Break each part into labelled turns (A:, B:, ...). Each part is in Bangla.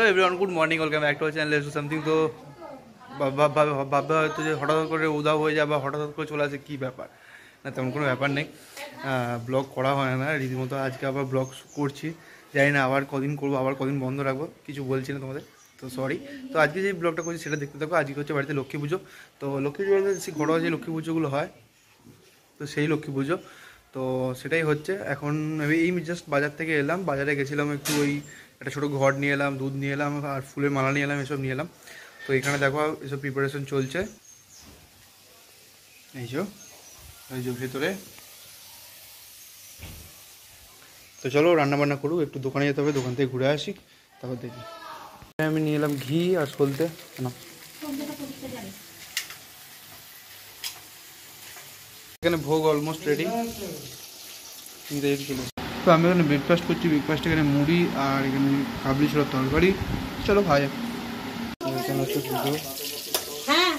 A: Everyone good morning, welcome back to our channel let's do something. তো ভাববে হয়তো যে হঠাৎ করে উধাও হয়ে যায় বা হঠাৎ করে চলে আসে, কী ব্যাপার? না, তেমন কোনো ব্যাপার নেই। ব্লগ করা হয় না রীতিমতো, আজকে আবার ব্লগ করছি। জানি না আবার কদিন করবো, আবার কদিন বন্ধ রাখবো, কিছু বলছি না তোমাদের, তো সরি। তো আজকে যে ব্লগটা করছি সেটা দেখতে থাকো। আজকে হচ্ছে বাড়িতে লক্ষ্মী পুজো। তো লক্ষ্মী পুজো বলতে সেই ঘরোয়া যে লক্ষ্মী পুজোগুলো হয়, তো সেই লক্ষ্মী পুজো তো সেটাই হচ্ছে এখন। এই জাস্ট বাজার থেকে এলাম, বাজারে গেছিলাম একটু, ওই একটা ছোটো ঘর নিয়ে এলাম, দুধ নিয়ে এলাম, আর ফুলের মালা নিয়ে এলাম, এসব নিয়ে এলাম। তো এখানে দেখো এসব প্রিপারেশন চলছে, এই যে ভেতরে। তো চলো রান্না বান্না করুক, একটু দোকানে যেতে হবে, দোকান থেকে ঘুরে আসি, তারপর দেখি। আমি নিয়ে এলাম ঘি আর সলতে না। এখানে ভোগ অলমোস্ট রেডি। তো আমি এখানে ব্রেকফাস্ট করছি। ব্রেকফাস্ট এখানে মুড়ি আর এখানে কাবলি ছোলার তরকারি। চলো খাওয়া যাক। এখানে হচ্ছে পুজো।
B: হ্যাঁ,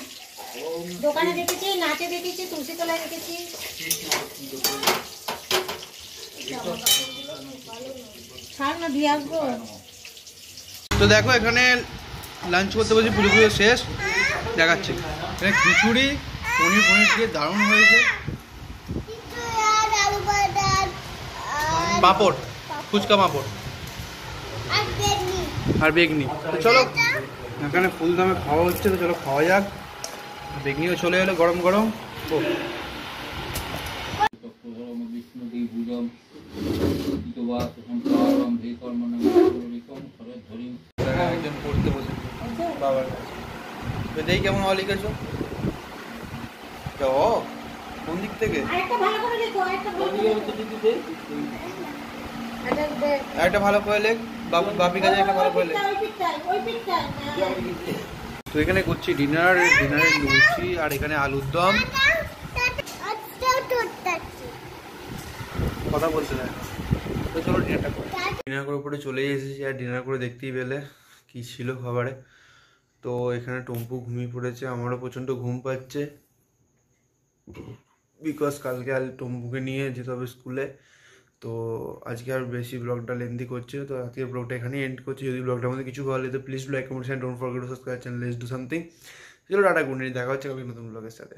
B: দোকানে দেখেছি, নাচে দেখেছি, তুলসী তলায় দেখেছি। ছাড় না, দিয়ে আসবো।
A: তো দেখো এখানে লাঞ্চ করতে বলছি, পুজো পুজো শেষ দেখাচ্ছি। এখানে খিচুড়ি পনির দিয়ে দারুণ হয়েছে। পাঁপড়, ফুচকা পাঁপড় আর বেগনি। তো চলো এখানে ফুল দামে খাওয়া হচ্ছে, তো চলো খাওয়া যাক। বেগনিও চলে এলো গরম গরম। একজন পড়তে বসে বাবার কাছে। তো দেখি কেমন হওয়া লিখেছো। কোন দিক থেকে? একটা ভালো করে লেখ, বাপির কাছে একটা ভালো করে লেখ। তো এখানে করছি ডিনারে লুচি আর এখানে আলুর দম। কথা বলতে দেয় না। তো চলো ডিনারটা করি। ডিনার করে পরে চলেই এসেছি, আর ডিনার করে দেখতেই পেলে কি ছিল খাবারে। তো এখানে টম্পু ঘুমিয়ে পড়েছে, আমারও প্রচণ্ড ঘুম পাচ্ছে, বিকজ কালকে আর টম্পুকে নিয়ে যেতে হবে স্কুলে। তো আজকে আর বেশি ব্লগটা লেন্দি করছে, তো আজকের ব্লগটা এখানেই এন্ড করছি। যদি ব্লগটার মধ্যে কিছু ভালো লাগে তো please like comment and don't forget to subscribe channel let's do something. চলো টাটা, গুড নাইট, দেখা হচ্ছে কালকে নতুন ব্লগের সাথে।